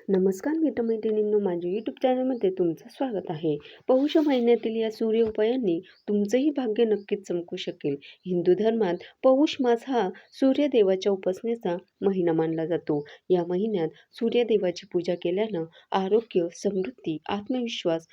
नमस्कार मित्रमैत्रिणींनो, माझ्या यूट्यूब चॅनलमध्ये तुमचं स्वागत आहे. पौष महिन्यातील या सूर्य उपायांनी तुमचंही भाग्य नक्कीच चमकू शकेल. हिंदू धर्मात पौष मास हा सूर्यदेवाच्या उपासनेचा महिना मानला जातो. या महिन्यात सूर्यदेवाची पूजा केल्यानं आरोग्य, समृद्धी, आत्मविश्वास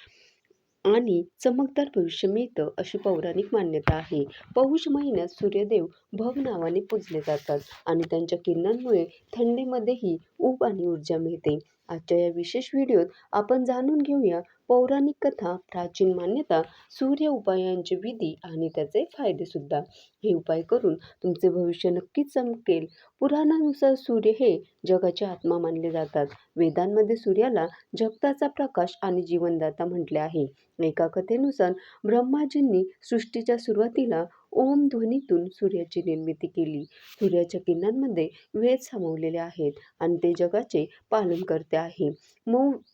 आणि चमकदार भविष्य मिळतं अशी पौराणिक मान्यता आहे. पौष महिन्यात सूर्यदेव भग नावाने पूजले जातात आणि त्यांच्या किरणांमुळे थंडीमध्येही ऊब आणि ऊर्जा मिळते. आजच्या या विशेष व्हिडिओत आपण जाणून घेऊया पौराणिक कथा, प्राचीन मान्यता, सूर्य उपायांचे विधी आणि त्याचे फायदे सुद्धा. हे उपाय करून तुमचे भविष्य नक्कीच चमकेल. पुराणानुसार सूर्य हे जगाचे आत्मा मानले जातात. वेदांमध्ये सूर्याला जगताचा प्रकाश आणि जीवनदाता म्हटले आहे. एका कथेनुसार ब्रह्माजींनी सृष्टीच्या सुरुवातीला ओम ध्वनीतून सूर्याची निर्मिती केली. सूर्याच्या किरणांमध्ये वेद सामावलेले आहेत आणि ते जगाचे पालन करते आहे.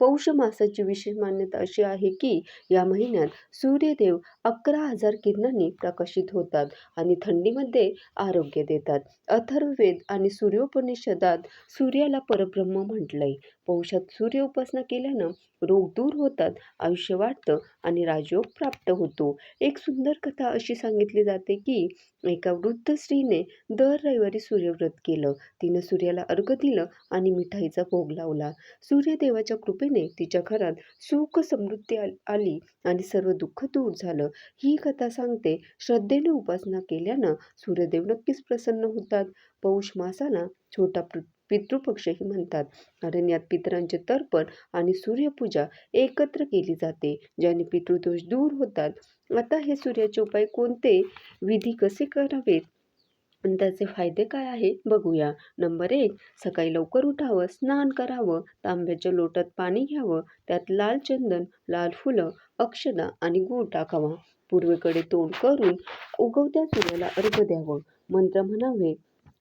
पौष मासाची विशेष मान्यता अशी आहे की या महिन्यात सूर्यदेव 11,000 किरणांनी प्रकाशित होतात आणि थंडीमध्ये आरोग्य देतात. अथर्ववेद आणि सूर्योपनिषदात सूर्याला परब्रह्म म्हटलंय. पौषात सूर्य उपासना केल्यानं रोग दूर होतात, आयुष्य वाढतं आणि राजयोग प्राप्त होतो. एक सुंदर कथा अशी सांगितली जाते की एका वृद्ध स्त्रीने दर रविवारी सूर्यव्रत केलं. तिनं सूर्याला अर्घ्य दिलं आणि मिठाईचा भोग लावला. सूर्यदेवाच्या कृपेने तिच्या घरात सुख समृद्धी आली आणि सर्व दुःख दूर झालं. ही कथा सांगते, श्रद्धेने उपासना केल्यानं सूर्यदेव नक्कीच प्रसन्न होतात. पौष मासाला छोटा पितृपक्षही म्हणतात, कारण यात पितरांचे तर्पण आणि सूर्यपूजा एकत्र केली जाते, ज्याने पितृदोष दूर होतात. आता हे सूर्याचे उपाय कोणते, विधी कसे करावेत आणि त्याचे फायदे काय आहे बघूया. नंबर 1, सकाळी लवकर उठावं, स्नान करावं, तांब्याच्या लोटात पाणी घ्यावं, त्यात लाल चंदन, लाल फुलं, अक्षदा आणि गूळ टाकावा. पूर्वेकडे तोंड करून उगवत्या सूर्याला अर्घ्य द्यावं. मंत्र म्हणावे.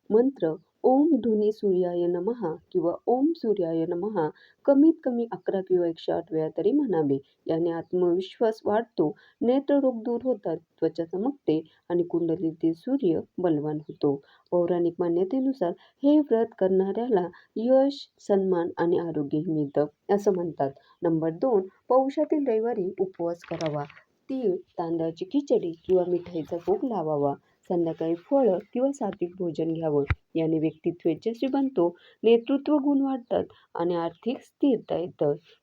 मंत्र ओम धुनी सूर्याय नमः किंवा ओम सूर्याय नमः कमीत कमी 11 किंवा 108 वेळा तरी म्हणावे. याने आत्मविश्वास वाढतो, नेत्ररोग दूर होतात, त्वचा चमकते आणि कुंडलीतील सूर्य बलवान होतो. पौराणिक मान्यतेनुसार हे व्रत करणाऱ्याला यश, सन्मान आणि आरोग्यही मिळतं असं म्हणतात. नंबर 2, पौषातील रविवारी उपवास करावा. तीळ, तांदळाची खिचडी किंवा मिठाईचा भोग लावावा. संध्याकाळी फळं किंवा सात्विक भोजन घ्यावं. याने व्यक्तित्व यशस्वी बनतो, नेतृत्व गुण वाढतात आणि आर्थिक स्थिरता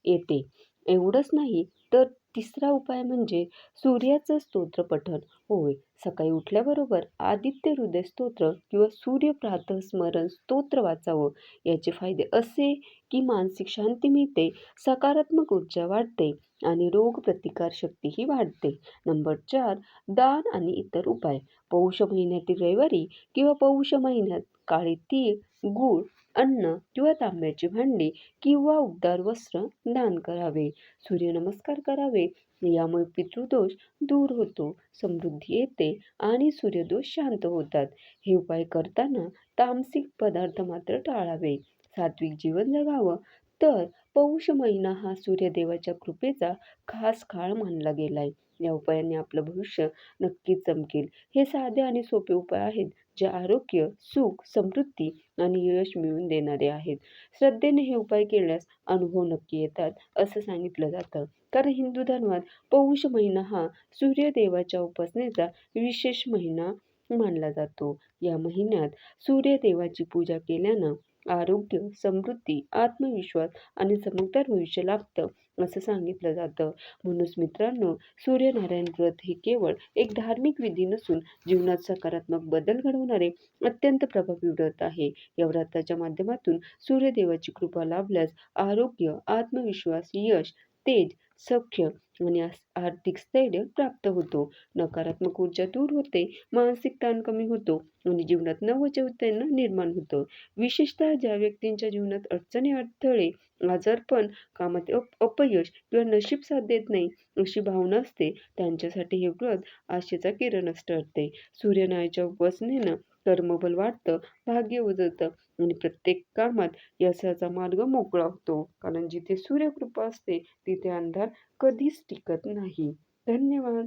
येते. एवढंच नाही तर तिसरा उपाय म्हणजे सूर्याचं स्तोत्र पठण. होय, सकाळी उठल्याबरोबर आदित्य हृदय स्तोत्र किंवा सूर्य प्रातःस्मरण स्तोत्र वाचावं. याचे फायदे असे की मानसिक शांती मिळते, सकारात्मक ऊर्जा वाढते आणि रोग प्रतिकार शक्तीही वाढते. नंबर 4, दान आणि इतर उपाय. पौष महिन्यातील रविवारी किंवा पौष महिन्यात काळे तीळ, गूळ, अन्न किंवा तांब्याची भांडी किंवा उबदार वस्त्र दान करावे. सूर्यनमस्कार करावे. यामुळे पितृदोष दूर होतो, समृद्धी येते आणि सूर्यदोष शांत होतात. हे उपाय करताना तामसिक पदार्थ मात्र टाळावे. सात्विक जीवन जगावं. तर पौष महिना हा सूर्यदेवाच्या कृपेचा खास काळ मानला गेलाय. या उपायांनी आपलं भविष्य नक्कीच चमकेल. हे साधे आणि सोपे उपाय आहेत, जे आरोग्य, सुख, समृद्धी आणि यश मिळवून देणारे आहेत. श्रद्धेने हे उपाय केल्यास अनुभव नक्की येतात असं सांगितलं जातं. कारण हिंदू धर्मात पौष महिना हा सूर्यदेवाच्या उपासनेचा विशेष महिना मानला जातो. या महिन्यात सूर्यदेवाची पूजा केल्यानं आरोग्य, समृद्धी, आत्मविश्वास आणि चमकदार भविष्य लाभतं असं सांगितलं जातं. म्हणूनच मित्रांनो, सूर्यनारायण व्रत हे केवळ एक धार्मिक विधी नसून जीवनात सकारात्मक बदल घडवणारे अत्यंत प्रभावी व्रत आहे. या व्रताच्या माध्यमातून सूर्यदेवाची कृपा लाभल्यास आरोग्य, आत्मविश्वास, यश, तेज, सौख्य आणि आर्थिक स्थैर्य प्राप्त होतो. नकारात्मक ऊर्जा दूर होते, मानसिक ताण कमी होतो आणि जीवनात नवचैतन्य निर्माण होतं. विशेषतः ज्या व्यक्तींच्या जीवनात अडचणी, अडथळे, आजारपण, कामात अपयश किंवा नशीब साथ देत नाही अशी भावना असते, त्यांच्यासाठी हे व्रत आशेचा किरणच ठरते. सूर्यनारायणाच्या उपासनेनं कर्मबल वाढतं, भाग्य उजळतं आणि प्रत्येक कामात यशाचा मार्ग मोकळा होतो. कारण जिथे सूर्यकृपा असते तिथे अंधार कधीच टिकत नाही. धन्यवाद.